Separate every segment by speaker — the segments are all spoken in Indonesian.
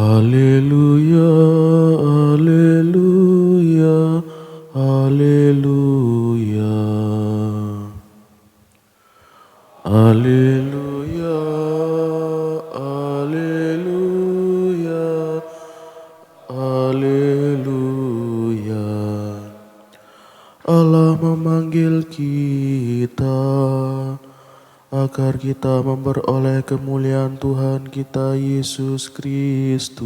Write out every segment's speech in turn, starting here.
Speaker 1: Haleluya, haleluya, haleluya. Haleluya, haleluya, haleluya. Allah memanggil kita agar kita memperoleh kemuliaan Tuhan kita Yesus Kristus.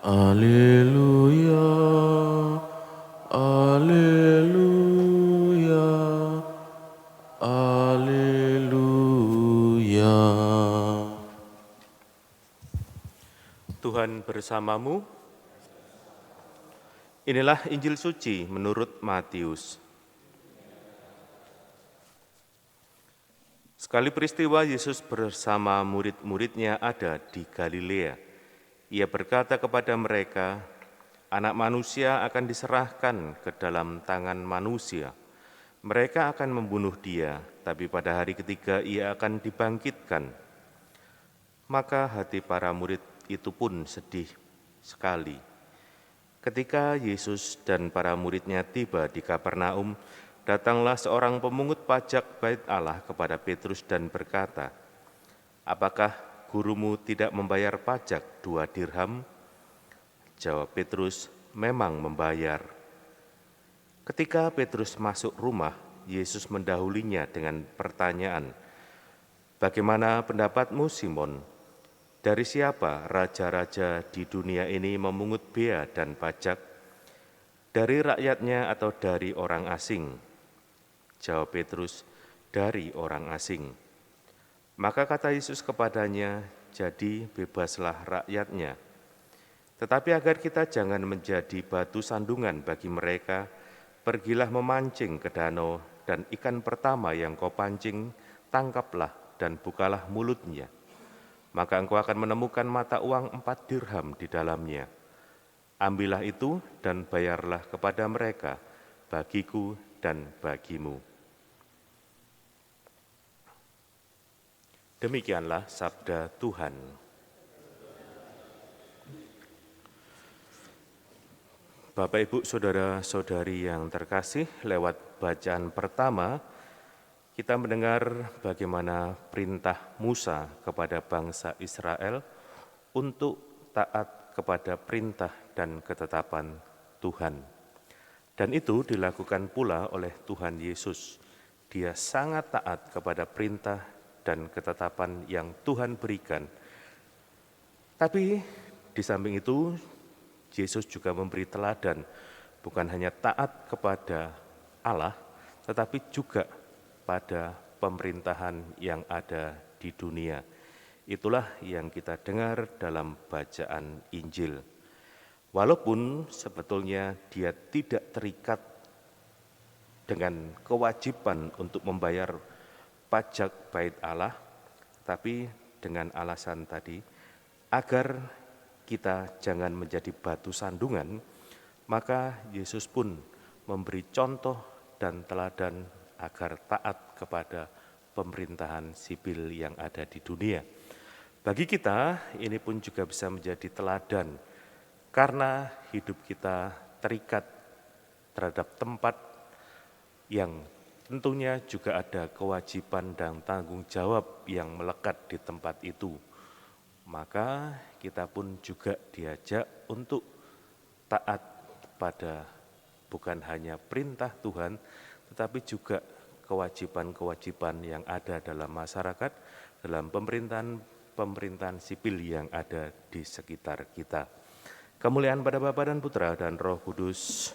Speaker 1: Haleluya, haleluya, haleluya.
Speaker 2: Tuhan bersamamu. Inilah Injil suci menurut Matius. Sekali peristiwa Yesus bersama murid-muridnya ada di Galilea. Ia berkata kepada mereka, Anak manusia akan diserahkan ke dalam tangan manusia. Mereka akan membunuh dia, tapi pada hari ketiga ia akan dibangkitkan. Maka hati para murid itu pun sedih sekali. Ketika Yesus dan para muridnya tiba di Kapernaum, datanglah seorang pemungut pajak Bait Allah kepada Petrus dan berkata, Apakah gurumu tidak membayar pajak 2 dirham? Jawab Petrus, memang membayar. Ketika Petrus masuk rumah, Yesus mendahulinya dengan pertanyaan, Bagaimana pendapatmu, Simon? Dari siapa raja-raja di dunia ini memungut bea dan pajak? Dari rakyatnya atau dari orang asing? Jawab Petrus, dari orang asing. Maka kata Yesus kepadanya, jadi bebaslah rakyatnya. Tetapi agar kita jangan menjadi batu sandungan bagi mereka, pergilah memancing ke danau, dan ikan pertama yang kau pancing, tangkaplah dan bukalah mulutnya. Maka engkau akan menemukan mata uang 4 dirham di dalamnya. Ambillah itu dan bayarlah kepada mereka, bagiku dan bagimu. Demikianlah sabda Tuhan. Bapak, Ibu, Saudara-saudari yang terkasih, lewat bacaan pertama, kita mendengar bagaimana perintah Musa kepada bangsa Israel untuk taat kepada perintah dan ketetapan Tuhan. Dan itu dilakukan pula oleh Tuhan Yesus. Dia sangat taat kepada perintah dan ketetapan yang Tuhan berikan. Tapi di samping itu, Yesus juga memberi teladan, bukan hanya taat kepada Allah, tetapi juga pada pemerintahan yang ada di dunia. Itulah yang kita dengar dalam bacaan Injil. Walaupun sebetulnya dia tidak terikat dengan kewajiban untuk membayar pajak Bait Allah, tapi dengan alasan tadi, agar kita jangan menjadi batu sandungan, maka Yesus pun memberi contoh dan teladan agar taat kepada pemerintahan sipil yang ada di dunia. Bagi kita, ini pun juga bisa menjadi teladan, karena hidup kita terikat terhadap tempat yang tentunya juga ada kewajiban dan tanggung jawab yang melekat di tempat itu. Maka kita pun juga diajak untuk taat pada bukan hanya perintah Tuhan, tetapi juga kewajiban-kewajiban yang ada dalam masyarakat, dalam pemerintahan sipil yang ada di sekitar kita. Kemuliaan pada Bapa dan Putra dan Roh Kudus.